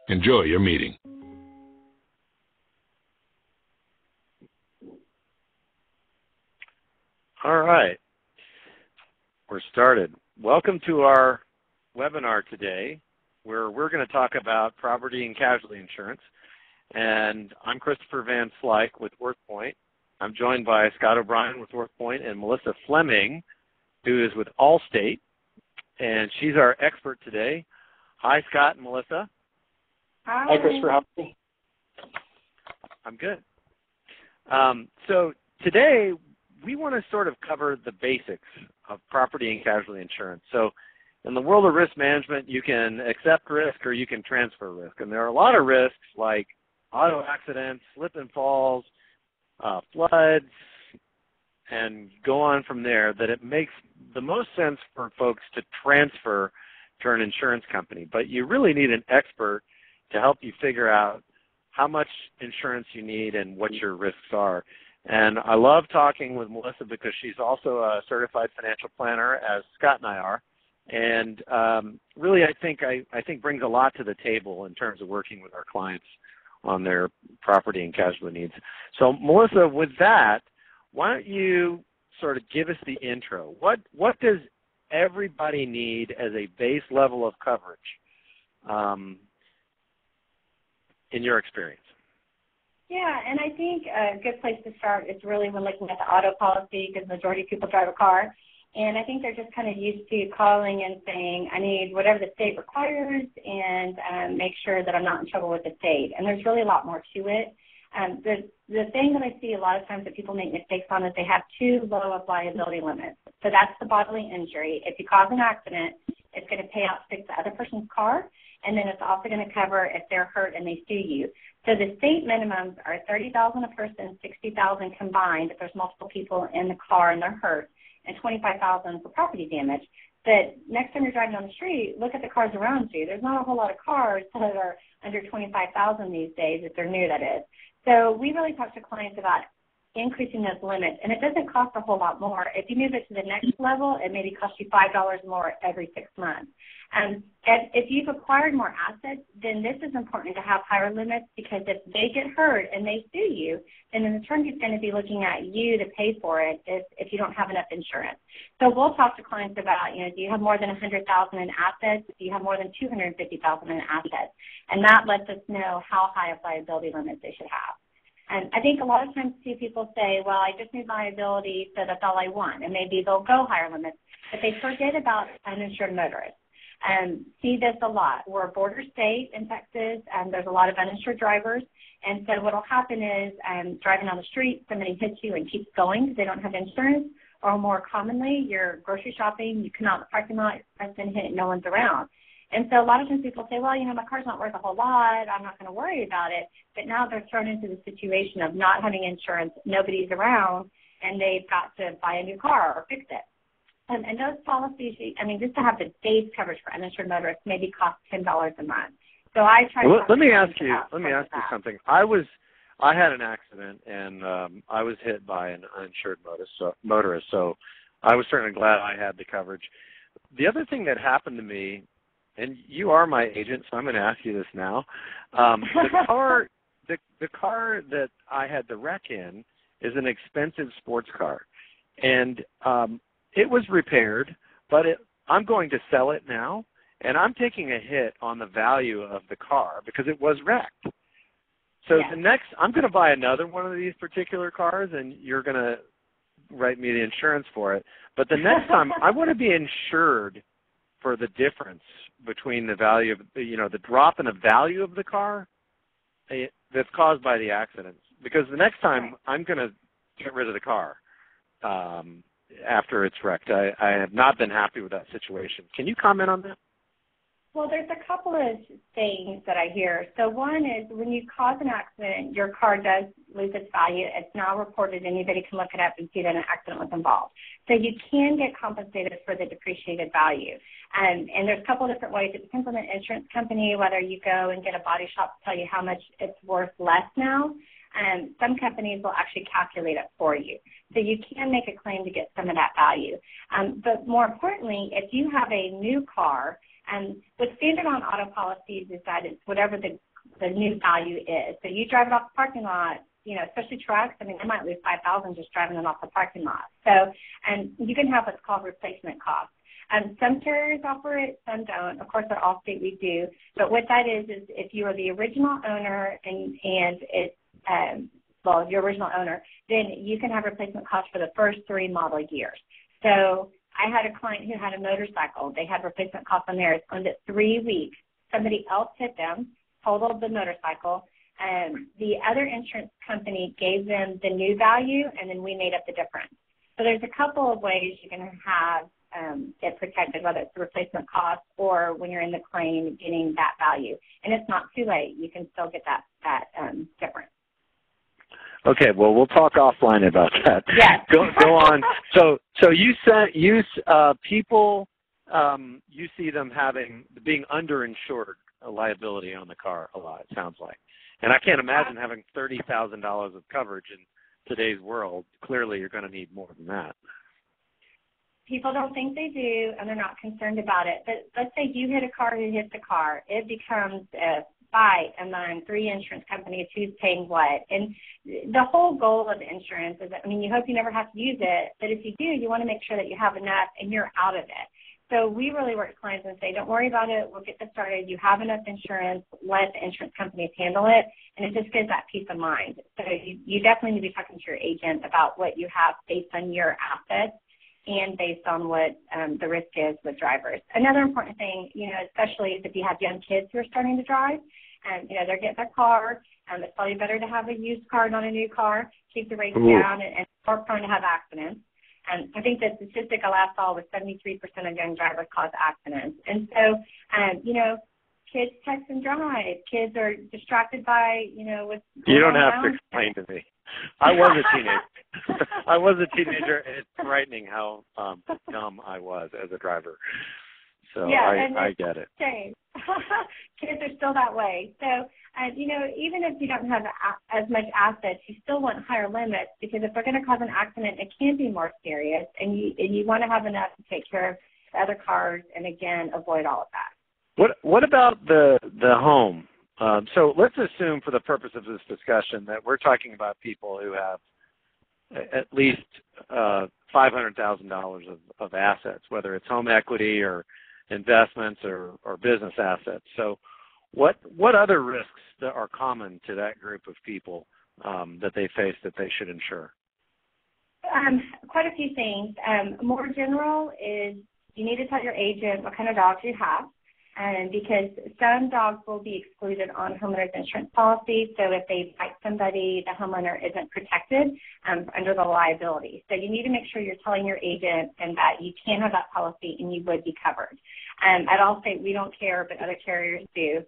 Enjoy your meeting. All right, we're started. Welcome to our webinar today, where we're going to talk about property and casualty insurance. And I'm Christopher Van Slyke with WorthPoint. I'm joined by Scott O'Brien with WorthPoint and Melissa Fleming, who is with Allstate, and she's our expert today. Hi, Scott and Melissa. Hi, Christopher. How are you? I'm good. So today we want to sort of cover the basics of property and casualty insurance. So in the world of risk management, you can accept risk or you can transfer risk. And there are a lot of risks like auto accidents, slip and falls, floods, and go on from there, that it makes the most sense for folks to transfer to an insurance company. But you really need an expert to help you figure out how much insurance you need and what your risks are. And I love talking with Melissa because she's also a certified financial planner, as Scott and I are. And really, I think brings a lot to the table in terms of working with our clients on their property and casualty needs. So Melissa, with that, why don't you sort of give us the intro? What does everybody need as a base level of coverage in your experience? Yeah, and I think a good place to start is really when looking at the auto policy, because the majority of people drive a car. And I think they're just kind of used to calling and saying, I need whatever the state requires and make sure that I'm not in trouble with the state. And there's really a lot more to it. The thing that I see a lot of times that people make mistakes on is they have too low of liability limits. So that's the bodily injury. If you cause an accident, it's going to pay out to fix the other person's car, and then it's also going to cover if they're hurt and they sue you. So the state minimums are $30,000 a person, $60,000 combined if there's multiple people in the car and they're hurt, and $25,000 for property damage. But next time you're driving down the street, look at the cars around you. There's not a whole lot of cars that are under $25,000 these days, if they're new, that is. So we really talk to clients about increasing those limits, and it doesn't cost a whole lot more. If you move it to the next level, it maybe costs you $5 more every 6 months. If you've acquired more assets, then this is important to have higher limits, because if they get hurt and they sue you, then an attorney is going to be looking at you to pay for it if you don't have enough insurance. So we'll talk to clients about, do you have more than $100,000 in assets? Do you have more than $250,000 in assets? And that lets us know how high of liability limits they should have. And I think a lot of times too, people say, well, I just need liability, so that's all I want. And maybe they'll go higher limits, but they forget about uninsured motorists. See this a lot. We're a border state in Texas, and there's a lot of uninsured drivers. And so what will happen is driving on the street, somebody hits you and keeps going because they don't have insurance. Or more commonly, you're grocery shopping, you come out in the parking lot, you're been hit, no one's around. And so a lot of times people say, well, my car's not worth a whole lot, I'm not going to worry about it. But now they're thrown into the situation of not having insurance, nobody's around, and they've got to buy a new car or fix it. And those policies, just to have the base coverage for uninsured motorists maybe cost $10 a month. So I try to let me ask you something. I had an accident, and I was hit by an uninsured motorist, so I was certainly glad I had the coverage. The other thing that happened to me, and you are my agent, so I'm going to ask you this now. The car that I had the wreck in is an expensive sports car, and it was repaired, but I'm going to sell it now, and I'm taking a hit on the value of the car because it was wrecked. So I'm going to buy another one of these particular cars, and you're going to write me the insurance for it. But the next time, I want to be insured for the difference between the value of, the drop in the value of the car that's caused by the accident. Because the next time, I'm going to get rid of the car after it's wrecked. I have not been happy with that situation. Can you comment on that? Well, there's a couple of things that I hear. So one is when you cause an accident, your car does lose its value. It's now reported. Anybody can look it up and see that an accident was involved. So you can get compensated for the depreciated value. And there's a couple of different ways. It depends on the insurance company, whether you go and get a body shop to tell you how much it's worth less now. And some companies will actually calculate it for you. So you can make a claim to get some of that value. But more importantly, if you have a new car, What's standard on auto policies is that it's whatever the new value is. So you drive it off the parking lot, especially trucks. I mean, they might lose $5,000 just driving it off the parking lot. So, and you can have what's called replacement cost. Some carriers offer it, some don't. Of course, at Allstate we do. But what that is if you are the original owner and it's your original owner, then you can have replacement costs for the first 3 model years. So I had a client who had a motorcycle. They had replacement costs on theirs. Owned it 3 weeks. Somebody else hit them, totaled the motorcycle. The other insurance company gave them the new value, and then we made up the difference. So there's a couple of ways you can have it protected, whether it's the replacement cost or when you're in the claim getting that value. And it's not too late. You can still get that difference. Okay, well, we'll talk offline about that. Yes. Go on. So people, you see them being underinsured liability on the car a lot, it sounds like. And I can't imagine having $30,000 of coverage in today's world. Clearly, you're going to need more than that. People don't think they do, and they're not concerned about it. But let's say you hit a car who hits a car. It becomes a fight among 3 insurance companies who's paying what. And the whole goal of insurance is that, you hope you never have to use it, but if you do, you want to make sure that you have enough and you're out of it. So we really work with clients and say, don't worry about it. We'll get this started. You have enough insurance. Let the insurance companies handle it. And it just gives that peace of mind. So you definitely need to be talking to your agent about what you have based on your assets and based on what the risk is with drivers. Another important thing, especially is if you have young kids who are starting to drive, and they're getting their car, it's probably better to have a used car, not a new car, keep the rates down, and more prone to have accidents. And I think the statistic I last saw was 73% of young drivers cause accidents. And so, kids text and drive. Kids are distracted by, what's going You don't have around. to explain to me. I was a teenager. I was a teenager, and it's frightening how dumb I was as a driver. So yeah, I get it. Same. Kids are still that way. So, even if you don't have as much assets, you still want higher limits because if they're going to cause an accident, it can be more serious, and you want to have enough to take care of the other cars and, again, avoid all of that. What about the home? So let's assume for the purpose of this discussion that we're talking about people who have at least $500,000 of assets, whether it's home equity or investments or business assets. So what other risks that are common to that group of people that they face that they should insure? Quite a few things. More general is you need to tell your agent what kind of dogs you have. Because some dogs will be excluded on homeowners insurance policy. So if they bite somebody, the homeowner isn't protected under the liability. So you need to make sure you're telling your agent and that you can have that policy and you would be covered. At Allstate, we don't care, but other carriers do.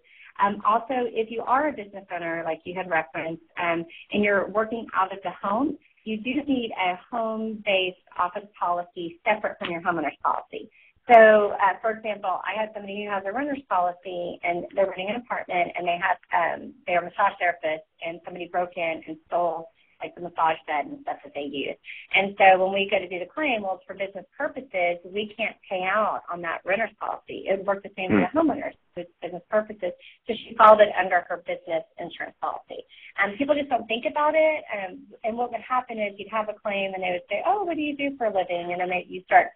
Also, if you are a business owner, like you had referenced, and you're working out of the home, you do need a home-based office policy separate from your homeowner's policy. So, for example, I had somebody who has a renter's policy, and they're renting an apartment, and they're a massage therapist, and somebody broke in and stole, like, the massage bed and stuff that they use. And so when we go to do the claim, well, for business purposes, we can't pay out on that renter's policy. It would work the same with the homeowners with business purposes. So she filed it under her business insurance policy. People just don't think about it. And what would happen is you'd have a claim, and they would say, oh, what do you do for a living? And then you start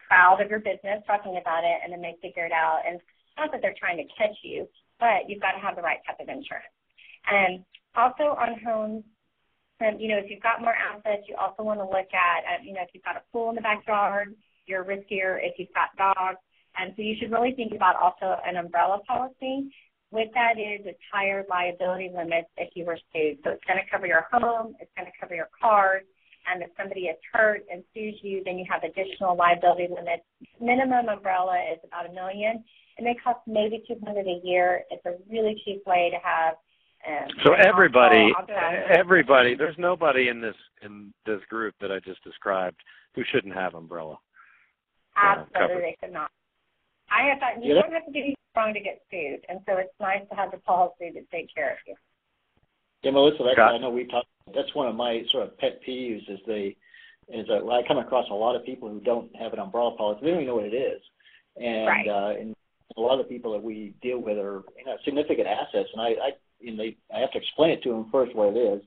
proud of your business, talking about it, and then they figure it out. And it's not that they're trying to catch you, but you've got to have the right type of insurance. And also on homes, if you've got more assets, you also want to look at, if you've got a pool in the backyard, you're riskier if you've got dogs. And so you should really think about also an umbrella policy. What that is, it's higher liability limits if you were sued. So it's going to cover your home, it's going to cover your cars, and if somebody is hurt and sues you, then you have additional liability limits. Minimum umbrella is about $1 million, and they cost maybe $200 a year. It's a really cheap way to have. So everybody, there's nobody in this group that I just described who shouldn't have umbrella. Absolutely, they should not. I have thought you don't have to do anything wrong to get sued, and so it's nice to have the policy to take care of you. Yeah, Melissa, I know we talked. That's one of my sort of pet peeves I come across a lot of people who don't have an umbrella policy. They don't even know what it is, and A lot of the people that we deal with are significant assets, and I have to explain it to them first what it is,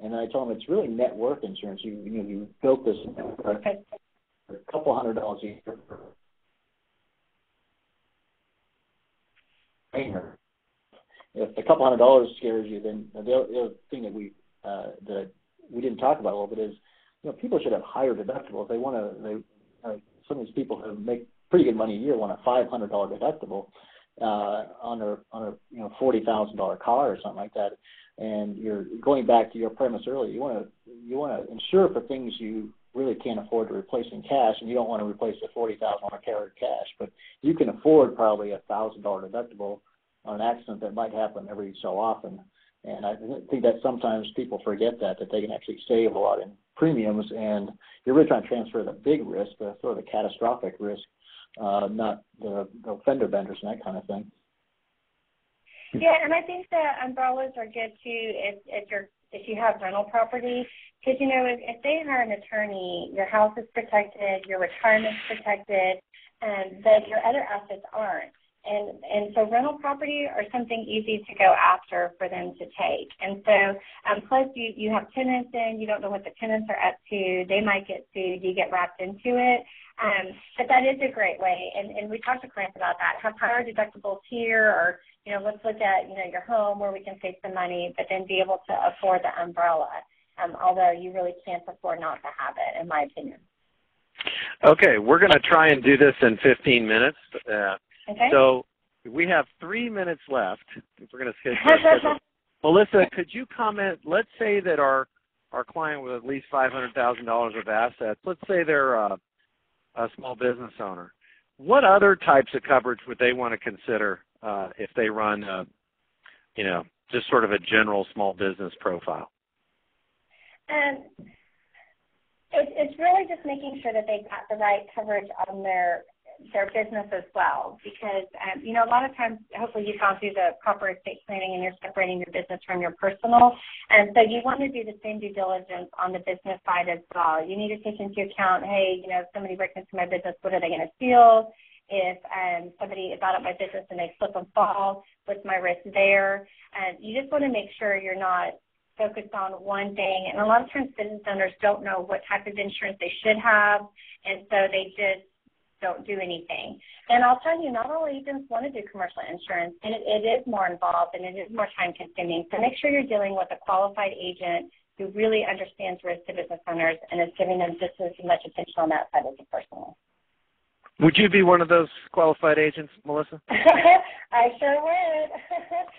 and I tell them it's really net worth insurance. You built this for a couple $100 a year. If a couple $100 scares you, then the other thing that we didn't talk about a little bit is, people should have higher deductibles. They want to. Some of these people who make pretty good money a year want a $500 deductible on their $40,000 car or something like that. And you're going back to your premise earlier. You want to insure for things you really can't afford to replace in cash, and you don't want to replace the $40,000 car in cash. But you can afford probably a $1,000 deductible on an accident that might happen every so often. And I think that sometimes people forget that they can actually save a lot in premiums, and you're really trying to transfer the big risk, the sort of the catastrophic risk, not the fender benders and that kind of thing. Yeah, and I think the umbrellas are good too if you have rental property, because if they hire an attorney, your house is protected, your retirement's protected, but your other assets aren't. And so rental property are something easy to go after for them to take. And so plus you have tenants in, you don't know what the tenants are up to. They might get sued. You get wrapped into it. But that is a great way. And we talked to clients about that. Have higher deductibles here, or, let's look at, your home where we can save some money, but then be able to afford the umbrella, although you really can't afford not to have it, in my opinion. Okay, we're going to try and do this in 15 minutes. Okay. So we have 3 minutes left. We're going to schedule. Melissa, could you comment? Let's say that our client with at least $500,000 of assets, let's say they're a small business owner. What other types of coverage would they want to consider if they run, just sort of a general small business profile? It's really just making sure that they've got the right coverage on their business as well, because a lot of times, hopefully you've gone through the proper estate planning and you're separating your business from your personal, and so you want to do the same due diligence on the business side as well. You need to take into account, hey, if somebody breaks into my business, what are they going to steal? If somebody is out of my business and they slip and fall, what's my risk there? You just want to make sure you're not focused on one thing, and a lot of times business owners don't know what type of insurance they should have, and so they just don't do anything. And I'll tell you, not all agents want to do commercial insurance, and it is more involved and it is more time consuming. So make sure you're dealing with a qualified agent who really understands risk to business owners and is giving them just as much attention on that side as the personal. Would you be one of those qualified agents, Melissa? I sure would.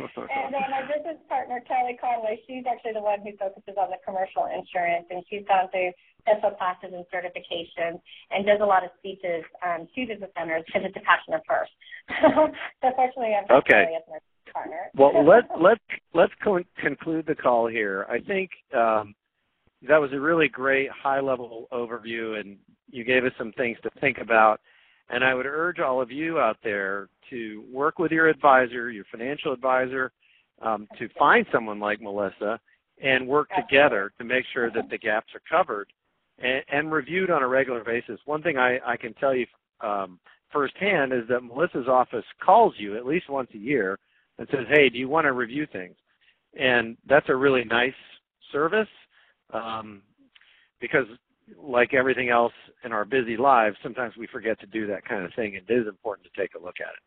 And then my business partner, Kelly Conway, she's actually the one who focuses on the commercial insurance, and she's gone through special classes and certifications and does a lot of speeches to business owners because it's a passion of hers. So fortunately, I'm Kelly as my partner. Well, let's conclude the call here. I think that was a really great high-level overview, and you gave us some things to think about. And I would urge all of you out there to work with your advisor, your financial advisor, to find someone like Melissa and work together to make sure that the gaps are covered and reviewed on a regular basis. One thing I can tell you firsthand is that Melissa's office calls you at least once a year and says, hey, do you want to review things? And that's a really nice service because like everything else in our busy lives, sometimes we forget to do that kind of thing, and it is important to take a look at it.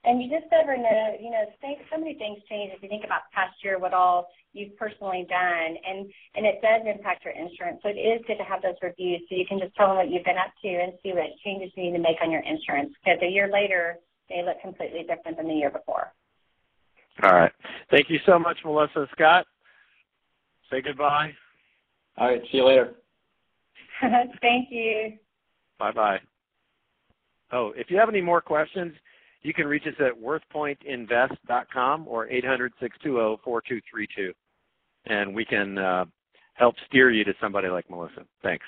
And you just never know, so many things change if you think about the past year, what all you've personally done, and it does impact your insurance. So it is good to have those reviews so you can just tell them what you've been up to and see what changes you need to make on your insurance, because a year later, they look completely different than the year before. All right. Thank you so much, Melissa. Scott, say goodbye. All right. See you later. Thank you. Bye-bye. Oh, if you have any more questions, you can reach us at worthpointinvest.com or 800-620-4232, and we can help steer you to somebody like Melissa. Thanks.